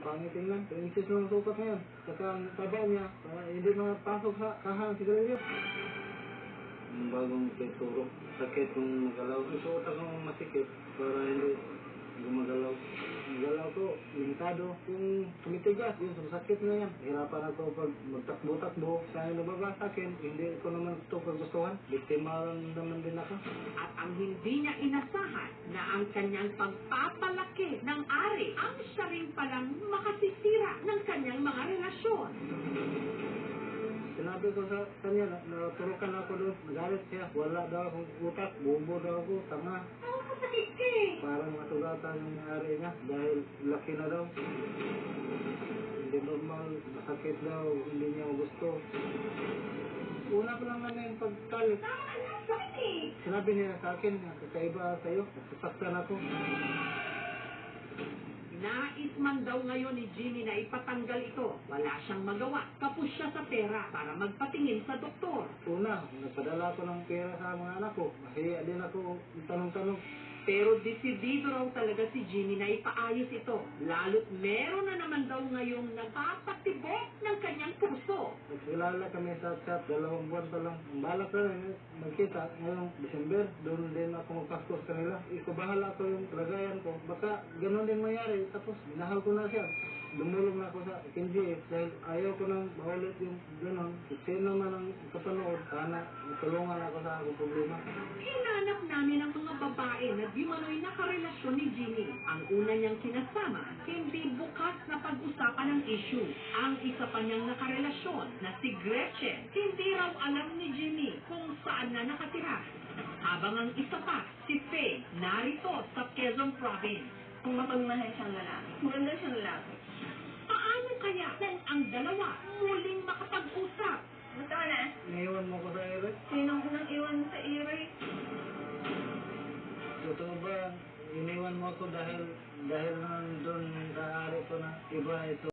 pangit tingnan. Princess lang sukat ngayon. Saka ang taba niya, hindi makapasok sa kahang sigarilyo. Yung bagong peturo, sakit kung magalaw. Isuot akong masikip para hindi gumagalaw. Ang galaw ko, limitado. Yung tumitigas, yun, sumasakit na yan. Hirapan ako pag magtakbo-takbo. Sa nababa sa akin, hindi ko naman ito kagustuhan. Biktima lang naman din ako. At ang hindi niya inasahan na ang kanyang pagpapalaki ng ari ang siya rin palang makasisira ng kanyang mga relasyon. Sinabi ko sa kanya, naturukan ako doon. Nagalit siya. Wala daw akong utak. Bobo daw ako. Tanga. Oh, masakit ka eh. Parang matugatan yung ari niya dahil laki na daw. Hindi normal. Masakit daw. Hindi niya gusto. Una ko lang namin pagkalit. Tama na, sakit eh. Sinabi niya sa akin, kakaiba sa'yo. Nasasaktan ako. Nais man daw ngayon ni Jimmy na ipatanggal ito. Wala siyang magawa. Kapos siya sa pera para magpatingin sa doktor. Una, nagpadala ko ng pera sa mga anak ko. Mahiya din ako tanong-tanong. Pero desidido raw talaga si Jimmy na ipaayos ito. Lalo't meron na naman daw ngayong nagpapatibok ng kanyang puso. Nagkilala kami sa chat, 2 buwan pa lang. Ang balak ko rin, magkita ngayong December. Doon din ako magpasko sa kanila. Bahala ko yung kalagayan ko. Baka ganun din mangyari. Tapos, minahal ko na siya. Dumulong na ako sa KNGF dahil ayaw ko nang maulit yung gano'n. Sino man ang kapanood, sana tulungan ako sa akong problema. Hinanap namin ang mga babae na di mano'y nakarelasyon ni Jimmy. Ang una niyang kinasama, hindi bukas na pag-usapan ang issue. Ang isa pa niyang nakarelasyon na si Gretchen, hindi raw alam ni Jimmy kung saan na nakatira. Habang ang isa pa, si Faye, narito sa Quezon Province. Kung mapagmahal siyang lalaki, maganda siyang lalaki. Paano kaya kung ang dalawa muling makapag-usap? Gusto ko na. Iniwan mo ko sa Eric. Sinong unang iwan sa Eric? Totoo ba, iniwan mo ako dahil nandun sa ari ko na iba ito.